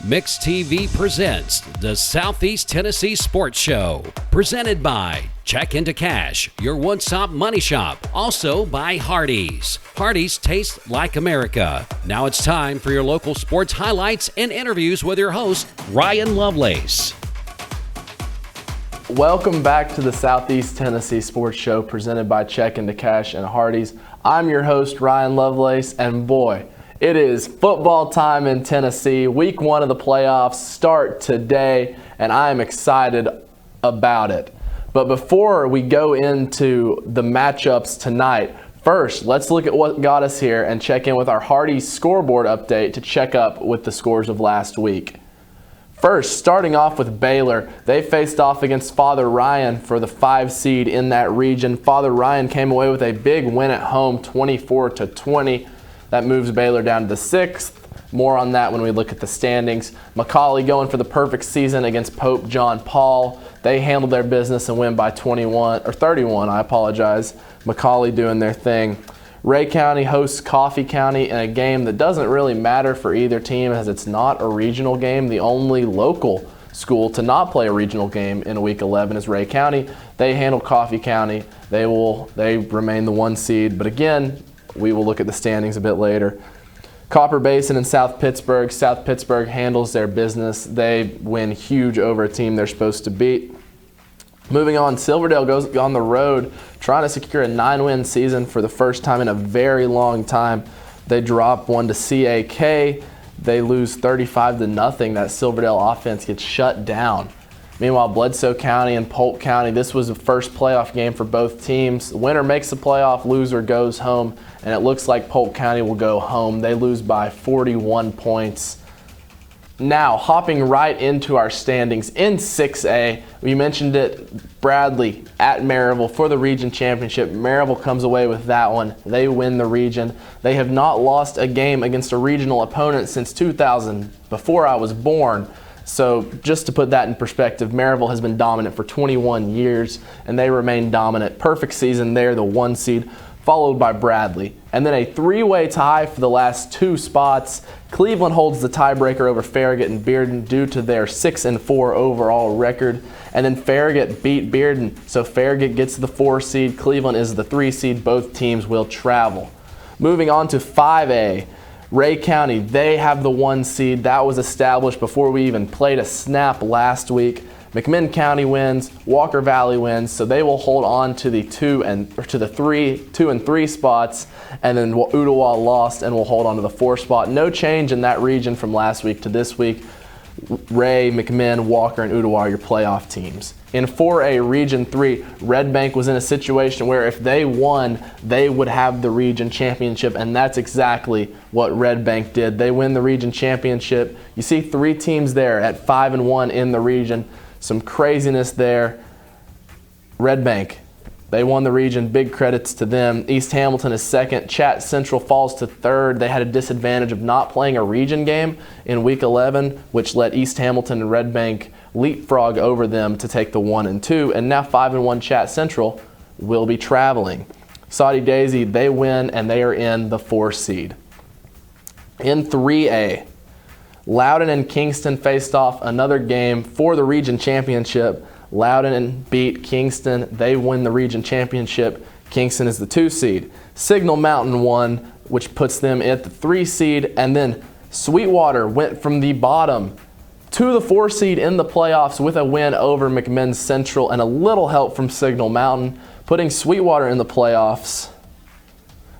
Mix TV presents the Southeast Tennessee Sports Show, presented by Check Into Cash, your one-stop money shop. Also by Hardee's. Hardee's tastes like America. Now it's time for your local sports highlights and interviews with your host, Ryan Lovelace. Welcome back to the Southeast Tennessee Sports Show, presented by Check Into Cash and Hardee's. I'm your host, Ryan Lovelace, and boy, it is football time in Tennessee. Week 1 of the playoffs start today, and I am excited about it. But before we go into the matchups tonight, first, let's look at what got us here and check in with our Hardee scoreboard update to check up with the scores of last week. First, starting off with Baylor, they faced off against Father Ryan for the 5 seed in that region. Father Ryan came away with a big win at home, 24-20. That moves Baylor down to the 6th. More on that when we look at the standings. McCallie going for the perfect season against Pope John Paul. They handled their business and win by 31 or 31. McCallie doing their thing. Ray County hosts Coffee County in a game that doesn't really matter for either team, as it's not a regional game. The only local school to not play a regional game in Week 11 is Ray County. They handled Coffee County. They remain the 1 seed, but again, we will look at the standings a bit later. Copper Basin and South Pittsburgh. South Pittsburgh handles their business. They win huge over a team they're supposed to beat. Moving on, Silverdale goes on the road trying to secure a 9-win season for the first time in a very long time. They drop one to CAK. They lose 35-0. That Silverdale offense gets shut down. Meanwhile, Bledsoe County and Polk County, this was the first playoff game for both teams. The winner makes the playoff, loser goes home, and it looks like Polk County will go home. They lose by 41 points. Now, hopping right into our standings in 6A, we mentioned it, Bradley at Maryville for the region championship. Maryville comes away with that one. They win the region. They have not lost a game against a regional opponent since 2000, before I was born. So just to put that in perspective, Maryville has been dominant for 21 years, and they remain dominant. Perfect season there, the 1 seed, followed by Bradley. And then a 3-way tie for the last 2 spots. Cleveland holds the tiebreaker over Farragut and Bearden due to their 6-4 overall record. And then Farragut beat Bearden, so Farragut gets the 4 seed. Cleveland is the 3 seed. Both teams will travel. Moving on to 5A. Ray County, they have the 1 seed. That was established before we even played a snap last week. McMinn County wins, Walker Valley wins, so they will hold on to the 2 and 3 spots, and then Ooltewah lost and will hold on to the 4 spot. No change in that region from last week to this week. Ray, McMinn, Walker, and Ooltewah are your playoff teams. In 4A Region 3, Red Bank was in a situation where if they won, they would have the region championship, and that's exactly what Red Bank did. They win the region championship. You see 3 teams there at 5-1 in the region. Some craziness there. Red Bank, they won the region. Big credits to them. East Hamilton is 2nd. Chat Central falls to 3rd. They had a disadvantage of not playing a region game in Week 11, which let East Hamilton and Red Bank leapfrog over them to take the 1 and 2. And now 5-1 Chat Central will be traveling. Soddy Daisy, they win, and they are in the 4 seed. In 3A, Loudon and Kingston faced off another game for the region championship. Loudon beat Kingston. They win the region championship. Kingston is the 2 seed. Signal Mountain won, which puts them at the 3 seed. And then Sweetwater went from the bottom to the 4 seed in the playoffs with a win over McMinn Central and a little help from Signal Mountain, putting Sweetwater in the playoffs.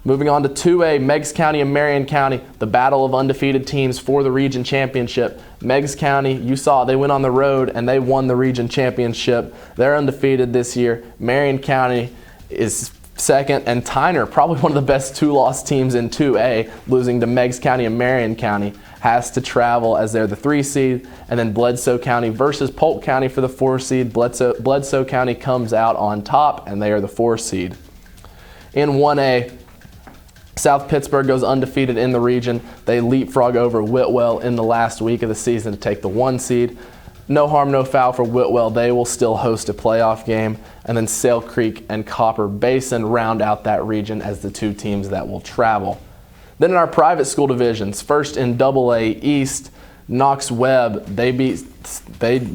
Moving on to 2A, Meigs County and Marion County, the battle of undefeated teams for the region championship. Meigs County, you saw they went on the road and they won the region championship. They're undefeated this year. Marion County is 2nd, and Tyner, probably one of the best 2-loss teams in 2A, losing to Meigs County and Marion County, has to travel as they're the 3 seed. And then Bledsoe County versus Polk County for the 4 seed. Bledsoe County comes out on top, and they are the 4 seed. In 1A, South Pittsburgh goes undefeated in the region. They leapfrog over Whitwell in the last week of the season to take the 1 seed. No harm, no foul for Whitwell. They will still host a playoff game. And then Sale Creek and Copper Basin round out that region as the 2 teams that will travel. Then in our private school divisions, first in AA East, Knox Webb, they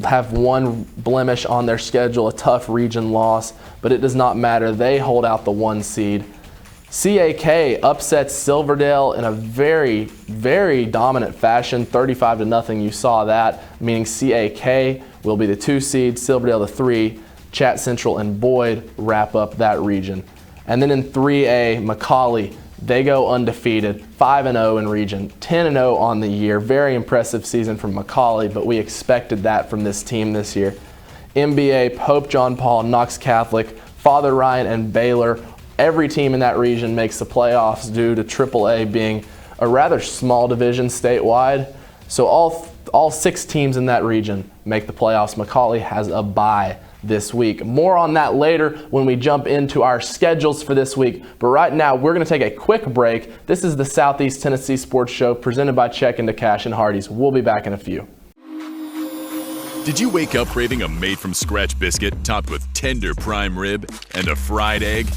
have one blemish on their schedule, a tough region loss, but it does not matter. They hold out the 1 seed. CAK upsets Silverdale in a very, very dominant fashion, 35-0. You saw that, meaning CAK will be the 2 seed, Silverdale the 3. Chat Central and Boyd wrap up that region. And then in 3A, McCallie, they go undefeated, 5-0 in region, 10-0 on the year. Very impressive season from McCallie, but we expected that from this team this year. MBA, Pope John Paul, Knox Catholic, Father Ryan, and Baylor. Every team in that region makes the playoffs due to AAA being a rather small division statewide. So all 6 teams in that region make the playoffs. McCallie has a bye this week. More on that later when we jump into our schedules for this week. But right now, we're going to take a quick break. This is the Southeast Tennessee Sports Show presented by Check Into Cash and Hardee's. We'll be back in a few. Did you wake up craving a made-from-scratch biscuit topped with tender prime rib and a fried egg?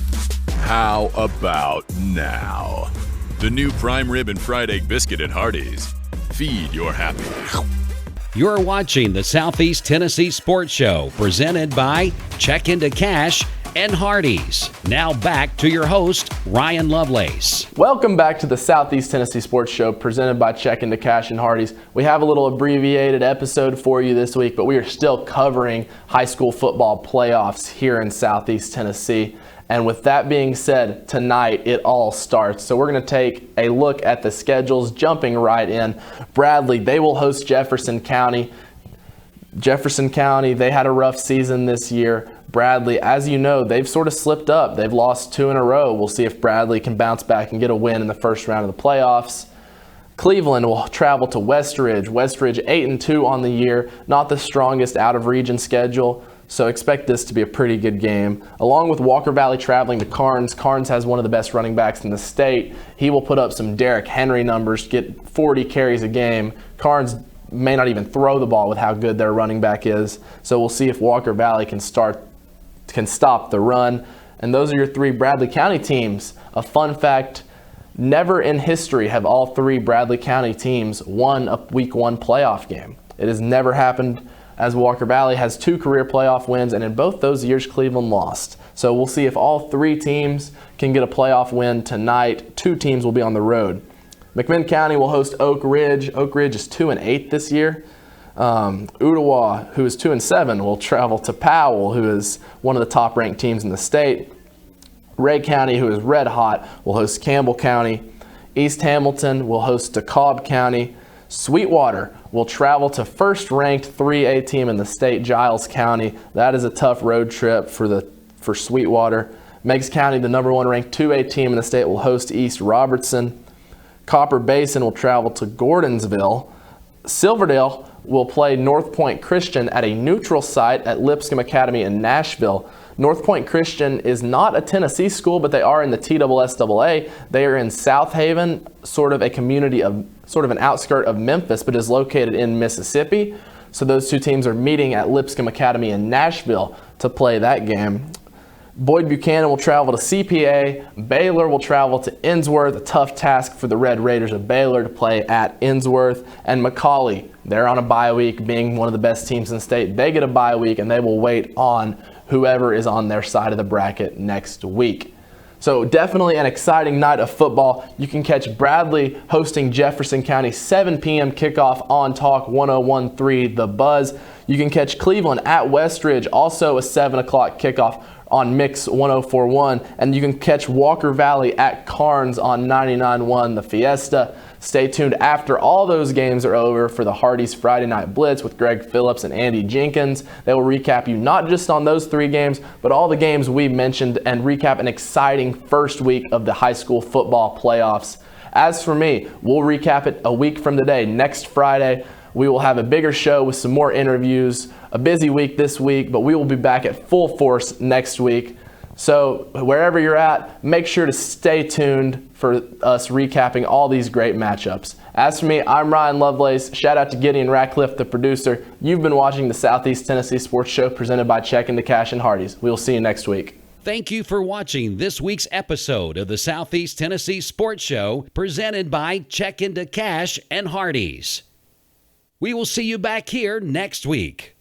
How about now? The new prime rib and fried egg biscuit at Hardee's. Feed your happiness. You're watching the Southeast Tennessee Sports Show presented by Check Into Cash and Hardee's. Now back to your host, Ryan Lovelace. Welcome back to the Southeast Tennessee Sports Show presented by Check Into Cash and Hardee's. We have a little abbreviated episode for you this week, but we are still covering high school football playoffs here in Southeast Tennessee. And with that being said, tonight it all starts. So we're going to take a look at the schedules, jumping right in. Bradley, they will host Jefferson County. Jefferson County, they had a rough season this year. Bradley, as you know, they've sort of slipped up. They've lost 2 in a row. We'll see if Bradley can bounce back and get a win in the first round of the playoffs. Cleveland will travel to Westridge. Westridge 8-2 on the year, not the strongest out-of-region schedule. So expect this to be a pretty good game. Along with Walker Valley traveling to Carnes. Carnes has one of the best running backs in the state. He will put up some Derrick Henry numbers, get 40 carries a game. Carnes may not even throw the ball with how good their running back is. So we'll see if Walker Valley can stop the run. And those are your 3 Bradley County teams. A fun fact, never in history have all 3 Bradley County teams won a Week 1 playoff game. It has never happened, as Walker Valley has 2 career playoff wins, and in both those years, Cleveland lost. So we'll see if all 3 teams can get a playoff win tonight. 2 teams will be on the road. McMinn County will host Oak Ridge. Oak Ridge is 2-8 this year. Ottawa, who is 2-7, will travel to Powell, who is one of the top-ranked teams in the state. Ray County, who is red hot, will host Campbell County. East Hamilton will host DeKalb County. Sweetwater will travel to first-ranked 3A team in the state, Giles County. That is a tough road trip for Sweetwater. Meigs County, the number 1 ranked 2A team in the state, will host East Robertson. Copper Basin will travel to Gordonsville. Silverdale will play North Point Christian at a neutral site at Lipscomb Academy in Nashville. North Point Christian is not a Tennessee school, but they are in the TSSAA. They are in South Haven, sort of an outskirt of Memphis, but is located in Mississippi. So those 2 teams are meeting at Lipscomb Academy in Nashville to play that game. Boyd Buchanan will travel to CPA. Baylor will travel to Innsworth, a tough task for the Red Raiders of Baylor to play at Innsworth. And McCallie, they're on a bye week, being one of the best teams in the state. They get a bye week, and they will wait on whoever is on their side of the bracket next week. So definitely an exciting night of football. You can catch Bradley hosting Jefferson County, 7 p.m. kickoff on Talk 101.3 The Buzz. You can catch Cleveland at Westridge, also a 7 o'clock kickoff on Mix 104.1. And you can catch Walker Valley at Carnes on 99.1 The Fiesta. Stay tuned after all those games are over for the Hardee's Friday Night Blitz with Greg Phillips and Andy Jenkins. They will recap you not just on those 3 games, but all the games we mentioned and recap an exciting first week of the high school football playoffs. As for me, we'll recap it a week from today. Next Friday, we will have a bigger show with some more interviews. A busy week this week, but we will be back at full force next week. So wherever you're at, make sure to stay tuned for us recapping all these great matchups. As for me, I'm Ryan Lovelace. Shout out to Gideon Ratcliffe, the producer. You've been watching the Southeast Tennessee Sports Show presented by Check Into Cash and Hardee's. We'll see you next week. Thank you for watching this week's episode of the Southeast Tennessee Sports Show presented by Check Into Cash and Hardee's. We will see you back here next week.